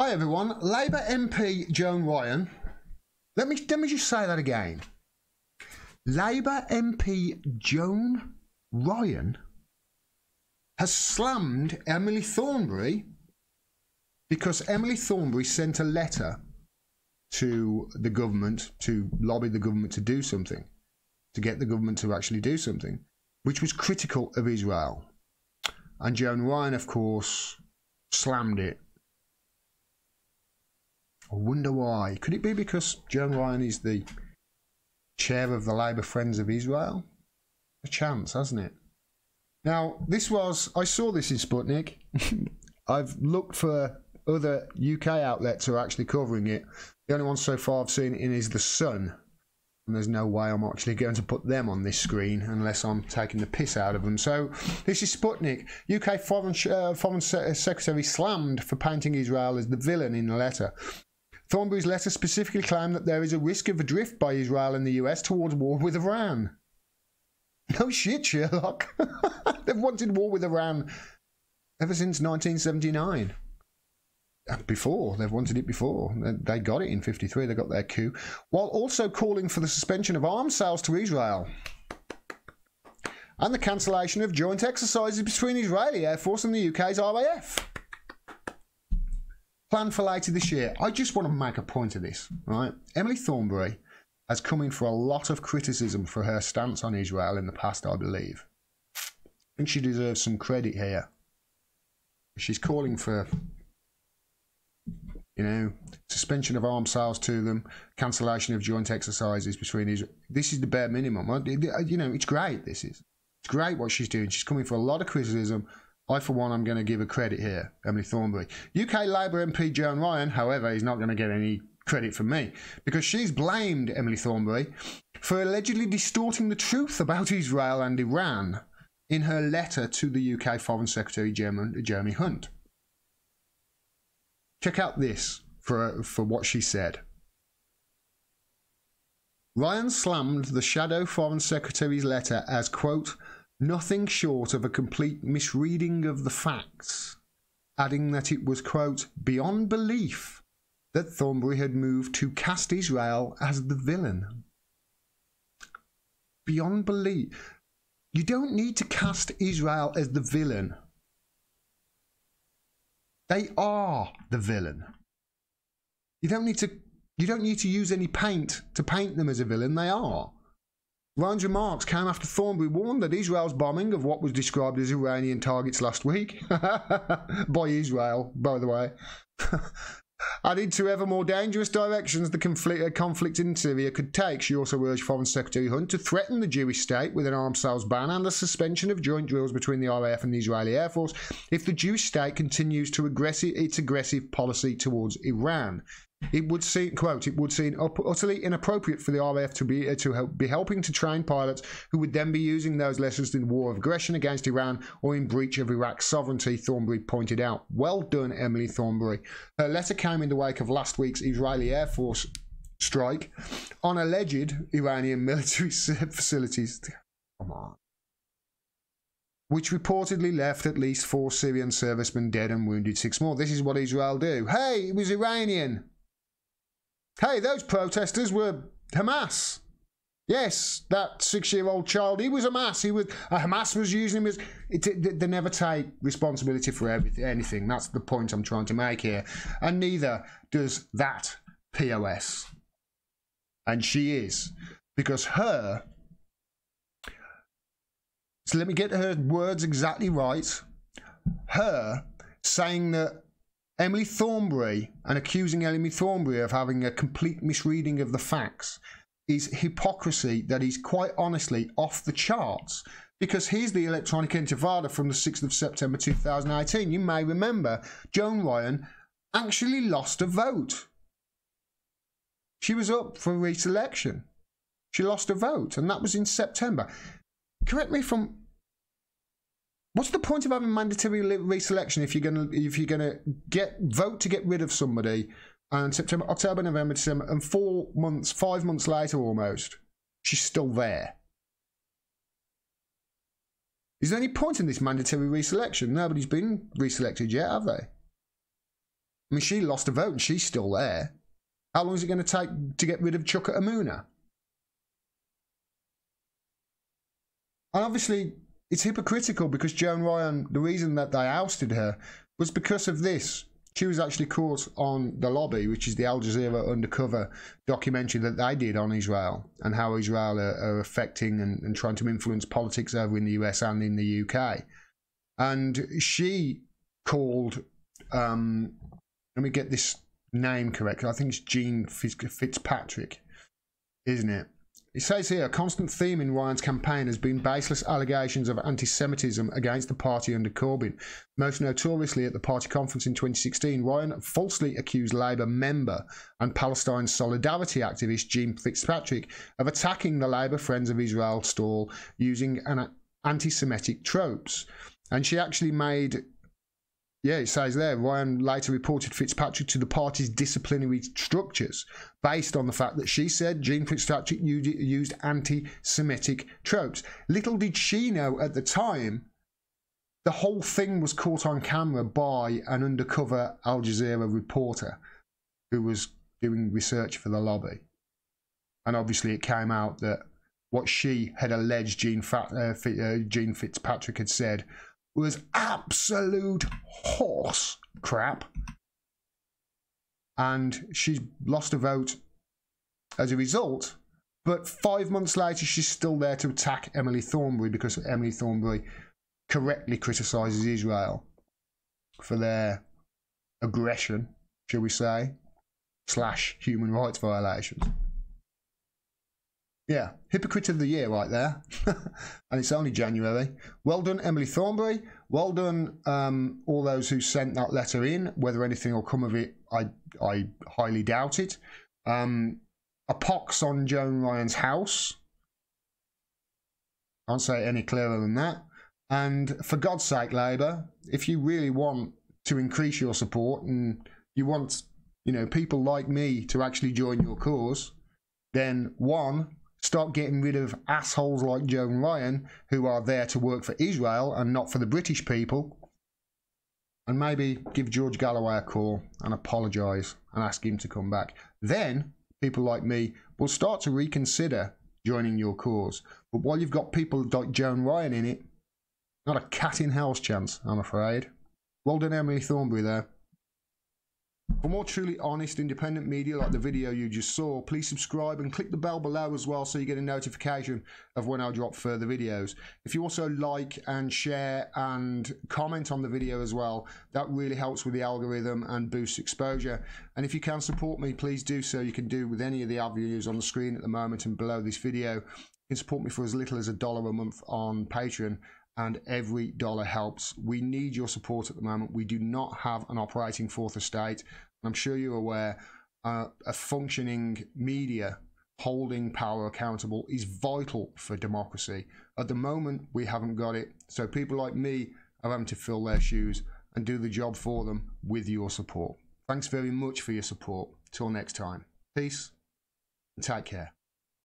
Hi everyone, Labour MP Joan Ryan. Let me just say that again. Labour MP Joan Ryan has slammed Emily Thornberry because Emily Thornberry sent a letter to the government to lobby the government to do something, to get the government to actually do something, which was critical of Israel. And Joan Ryan, of course, slammed it. I wonder why. Could it be because Joan Ryan is the chair of the Labour Friends of Israel? A chance, hasn't it? Now, I saw this in Sputnik. I've looked for other UK outlets who are actually covering it. The only one so far I've seen it in is The Sun. And there's no way I'm actually going to put them on this screen unless I'm taking the piss out of them. So, this is Sputnik. UK Foreign Secretary slammed for painting Israel as the villain in a letter. Thornberry's letter specifically claimed that there is a risk of a drift by Israel and the US towards war with Iran. No shit, Sherlock. They've wanted war with Iran ever since 1979. Before, they've wanted it before. They got it in 53, they got their coup. While also calling for the suspension of arms sales to Israel. And the cancellation of joint exercises between Israeli Air Force and the UK's RAF. Planned for later this year. I just want to make a point of this, right? Emily Thornberry has come in for a lot of criticism for her stance on Israel in the past, I believe. I think she deserves some credit here. She's calling for, you know, suspension of arms sales to them, cancellation of joint exercises between Israel. This is the bare minimum. You know, it's great, this is. It's great what she's doing. She's coming for a lot of criticism. I, for one, I'm going to give her credit here, Emily Thornberry. UK Labour MP Joan Ryan, however, is not going to get any credit from me because she's blamed Emily Thornberry for allegedly distorting the truth about Israel and Iran in her letter to the UK Foreign Secretary Jeremy Hunt. Check out this for what she said. Ryan slammed the Shadow Foreign Secretary's letter as, quote, nothing short of a complete misreading of the facts, adding that it was, quote, beyond belief that Thornberry had moved to cast Israel as the villain. Beyond belief. You don't need to cast Israel as the villain. They are the villain. You don't need to use any paint to paint them as a villain. They are. Ryan's remarks came after Thornberry warned that Israel's bombing of what was described as Iranian targets last week, by Israel, by the way, added to ever more dangerous directions the conflict in Syria could take. She also urged Foreign Secretary Hunt to threaten the Jewish state with an arms sales ban and the suspension of joint drills between the RAF and the Israeli Air Force if the Jewish state continues to its aggressive policy towards Iran. It would seem, quote, it would seem utterly inappropriate for the RAF to be helping to train pilots who would then be using those lessons in the war of aggression against Iran or in breach of Iraq's sovereignty, Thornberry pointed out. Well done, Emily Thornberry. Her letter came in the wake of last week's Israeli Air Force strike on alleged Iranian military facilities. Come on. Which reportedly left at least 4 Syrian servicemen dead and wounded, 6 more. This is what Israel do. Hey, it was Iranian. Hey, those protesters were Hamas. Yes, that 6-year-old child, he was Hamas. Hamas was using him as... They never take responsibility for anything. That's the point I'm trying to make here. And neither does that POS. And she is. Because her... So let me get her words exactly right. Her saying that Emily Thornberry and accusing Emily Thornberry of having a complete misreading of the facts is hypocrisy that is quite honestly off the charts. Because here's the electronic intifada from the 6th of September 2018. You may remember Joan Ryan actually lost a vote. She was up for re-selection. She lost a vote, and that was in September. Correct me if I'm... What's the point of having mandatory reselection if you're gonna vote to get rid of somebody and September, October, November, December, and 5 months later almost, she's still there? Is there any point in this mandatory reselection? Nobody's been reselected yet, have they? I mean, she lost a vote and she's still there. How long is it going to take to get rid of Chuka Umunna? And obviously, it's hypocritical because Joan Ryan, the reason that they ousted her was because of this. She was actually caught on The Lobby, which is the Al Jazeera undercover documentary that they did on Israel and how Israel are affecting and trying to influence politics over in the US and in the UK. And she called, let me get this name correct. I think it's Jean Fitzpatrick, isn't it? It says here, a constant theme in Ryan's campaign has been baseless allegations of anti-Semitism against the party under Corbyn. Most notoriously at the party conference in 2016, Ryan falsely accused Labour member and Palestine solidarity activist Jean Fitzpatrick of attacking the Labour Friends of Israel stall using an anti-Semitic tropes. And she actually made... Yeah, it says there, Ryan later reported Fitzpatrick to the party's disciplinary structures based on the fact that she said Jean Fitzpatrick used anti-Semitic tropes. Little did she know at the time, the whole thing was caught on camera by an undercover Al Jazeera reporter who was doing research for The Lobby. And obviously it came out that what she had alleged Jean Fitzpatrick had said was absolute horse crap. And she lost a vote as a result. But 5 months later, she's still there to attack Emily Thornberry because Emily Thornberry correctly criticises Israel for their aggression, shall we say, / human rights violations. Yeah, hypocrite of the year right there. And it's only January. Well done, Emily Thornberry. Well done, all those who sent that letter in. Whether anything will come of it, I highly doubt it. A pox on Joan Ryan's house. Can't say it any clearer than that. And for God's sake, Labour, if you really want to increase your support and you want, people like me to actually join your cause, then one, start getting rid of assholes like Joan Ryan who are there to work for Israel and not for the British people. And maybe give George Galloway a call and apologise and ask him to come back. Then people like me will start to reconsider joining your cause. But while you've got people like Joan Ryan in it, not a cat in hell's chance, I'm afraid. Well done, Emily Thornberry there. For more truly honest, independent media like the video you just saw, please subscribe and click the bell below as well so you get a notification of when I drop further videos. If you also like and share and comment on the video as well, that really helps with the algorithm and boosts exposure. And if you can support me, please do so. You can do with any of the avenues on the screen at the moment and below this video. You can support me for as little as $1 a month on Patreon. And every dollar helps. We need your support at the moment. We do not have an operating fourth estate. I'm sure you're aware a functioning media holding power accountable is vital for democracy. At the moment, we haven't got it. So people like me are having to fill their shoes and do the job for them with your support. Thanks very much for your support. Till next time. Peace and take care.